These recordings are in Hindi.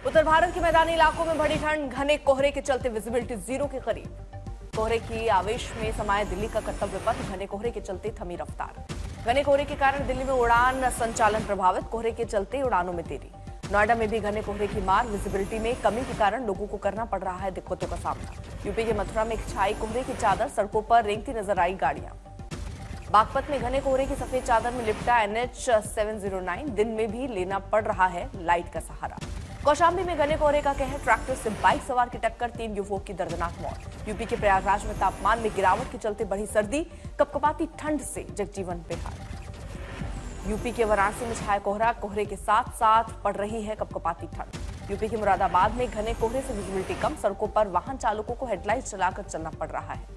उत्तर भारत के मैदानी इलाकों में बढ़ी ठंड, घने कोहरे के चलते विजिबिलिटी जीरो के करीब। कोहरे की आवेश में समाये दिल्ली का कर्तव्य पथ, घने कोहरे के चलते थमी रफ्तार। घने कोहरे के कारण दिल्ली में उड़ान संचालन प्रभावित, कोहरे के चलते उड़ानों में देरी। नोएडा में भी घने कोहरे की मार, विजिबिलिटी में कमी के कारण लोगों को करना पड़ रहा है दिक्कतों का सामना। यूपी के मथुरा में छाई कोहरे की चादर, सड़कों पर रेंगती नजर आई गाड़ियां। बागपत में घने कोहरे की सफेद चादर में लिपटा NH 709, दिन में भी लेना पड़ रहा है लाइट का सहारा। कौशाम्बी में घने कोहरे का कहर, ट्रैक्टर से बाइक सवार की टक्कर, 3 युवकों की दर्दनाक मौत। यूपी के प्रयागराज में तापमान में गिरावट के चलते बढ़ी सर्दी, कपकपाती ठंड से जनजीवन बेहाल। यूपी के वाराणसी में छाया कोहरा, कोहरे के साथ साथ पड़ रही है कपकपाती ठंड। यूपी के मुरादाबाद में घने कोहरे से विजिबिलिटी कम, सड़कों पर वाहन चालकों को हेडलाइट चलाकर चलना पड़ रहा है।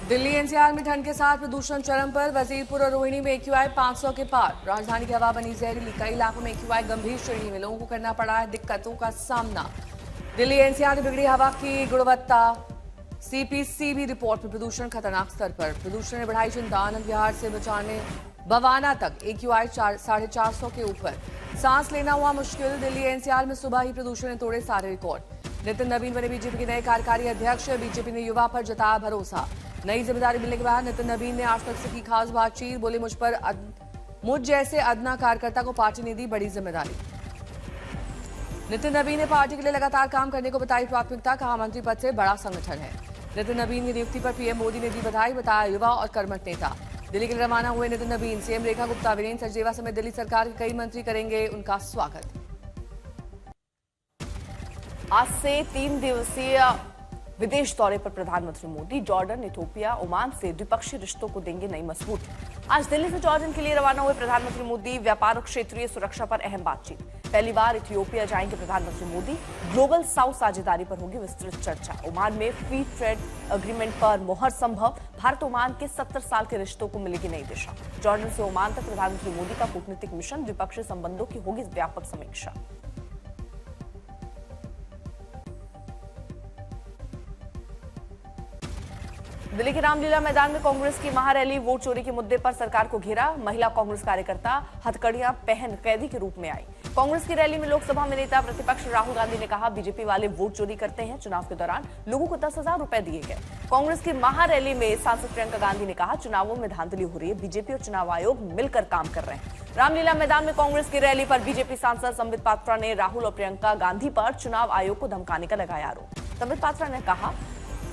दिल्ली NCR में ठंड के साथ प्रदूषण चरम पर, वजीरपुर और रोहिणी में AQI 500 के पार। राजधानी की हवा बनी जहरीली, कई इलाकों में AQI गंभीर श्रेणी में, लोगों को करना पड़ा है दिक्कतों का सामना। दिल्ली NCR में बिगड़ी हवा की गुणवत्ता, CPCB रिपोर्ट में प्रदूषण खतरनाक स्तर पर। प्रदूषण ने बढ़ाई चिंता, आनंद विहार से बचाने बवाना तक AQI 450 के ऊपर। सांस लेना हुआ मुश्किल, दिल्ली NCR में सुबह ही प्रदूषण ने तोड़े सारे रिकॉर्ड। नितिन नवीन बने बीजेपी के नए कार्यकारी अध्यक्ष, बीजेपी ने युवा पर जताया भरोसा। नई जिम्मेदारी मिलने के बाद नितिन नवीन ने आज तक से की खास बातचीत, बोले मुझ जैसे अदना कार्यकर्ता को पार्टी ने दी बड़ी जिम्मेदारी। नितिन नवीन ने पार्टी के लिए लगातार काम करने को बताई प्राथमिकता, कहा मंत्री पद से बड़ा संगठन है। नितिन नवीन की नियुक्ति पर PM मोदी ने दी बधाई, बताया युवा और कर्मठ नेता। दिल्ली के लिए रवाना हुए नितिन नवीन, CM रेखा गुप्ता, वीरेंद्र सचदेवा समेत दिल्ली सरकार के कई मंत्री करेंगे उनका स्वागत। आज से 3 दिवसीय विदेश दौरे पर प्रधानमंत्री मोदी जॉर्डन, इथियोपिया, ओमान से द्विपक्षीय रिश्तों को देंगे नई मजबूती। आज दिल्ली से जॉर्डन के लिए रवाना हुए प्रधानमंत्री मोदी, व्यापार और क्षेत्रीय सुरक्षा पर अहम बातचीत। पहली बार इथियोपिया जाएंगे प्रधानमंत्री मोदी, ग्लोबल साउथ साझेदारी पर होगी विस्तृत चर्चा। ओमान में फ्री ट्रेड एग्रीमेंट पर मोहर संभव, भारत ओमान के 70 साल के रिश्तों को मिलेगी नई दिशा। जॉर्डन से ओमान तक प्रधानमंत्री मोदी का कूटनीतिक मिशन, द्विपक्षीय संबंधों की होगी व्यापक समीक्षा। दिल्ली के रामलीला मैदान में कांग्रेस की महारैली, वोट चोरी के मुद्दे पर सरकार को घेरा। महिला कांग्रेस कार्यकर्ता हथकड़ियां पहन कैदी के रूप में आई। कांग्रेस की रैली में लोकसभा में नेता प्रतिपक्ष राहुल गांधी ने कहा, बीजेपी वाले वोट चोरी करते हैं। चुनाव के दौरान लोगों को 10,000 रुपए दिए गए। कांग्रेस की महारैली में सांसद प्रियंका गांधी ने कहा, चुनावों में धांधली हो रही है, बीजेपी और चुनाव आयोग मिलकर काम कर रहे हैं। रामलीला मैदान में कांग्रेस की रैली पर बीजेपी सांसद संबित पात्रा ने राहुल और प्रियंका गांधी पर चुनाव आयोग को धमकाने का लगाया आरोप। संबित पात्रा ने कहा,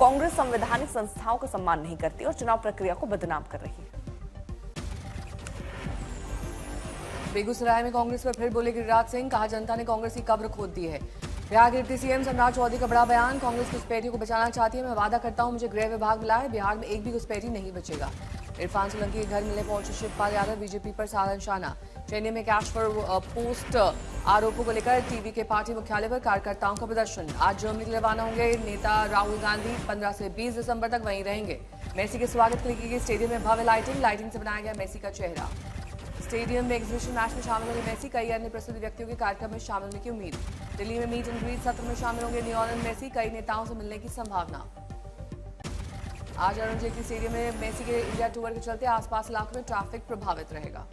कांग्रेस संवैधानिक संस्थाओं का सम्मान नहीं करती और चुनाव प्रक्रिया को बदनाम कर रही है। बेगूसराय में कांग्रेस पर फिर बोले गिरिराज सिंह, कहा जनता ने कांग्रेस की कब्र खोद दी है। बिहार के डिप्टी CM सम्राट चौधरी का बड़ा बयान, कांग्रेस घुसपैठियों को बचाना चाहती है, मैं वादा करता हूं मुझे गृह विभाग मिला है, बिहार में एक भी घुसपैठी नहीं बचेगा। इरफान सोलंकी के घर मिलने पहुंचे शिवपाल यादव, बीजेपी पर साधा निशाना। चेन्नई में कैश फॉर पोस्ट आरोपों को लेकर टीवी के पार्टी मुख्यालय पर कार्यकर्ताओं का प्रदर्शन। आज जर्मनी के लिए रवाना होंगे नेता राहुल गांधी, 15 से 20 दिसंबर तक वहीं रहेंगे। मेसी के स्वागत के लिए की गई स्टेडियम में भव्य लाइटिंग से बनाया गया मेसी का चेहरा। स्टेडियम में एग्जीबिशन मैच में शामिल होंगे मेसी, कई अन्य प्रसिद्ध व्यक्तियों के कार्यक्रम में शामिल होने की उम्मीद। दिल्ली में मीट एंड ग्रीट सत्र में शामिल होंगे लियोनेल मेसी, कई नेताओं से मिलने की संभावना। आज अरुण जेटली स्टेडियम में मेसी के इंडिया टूर के चलते आसपास इलाकों में ट्रैफिक प्रभावित रहेगा।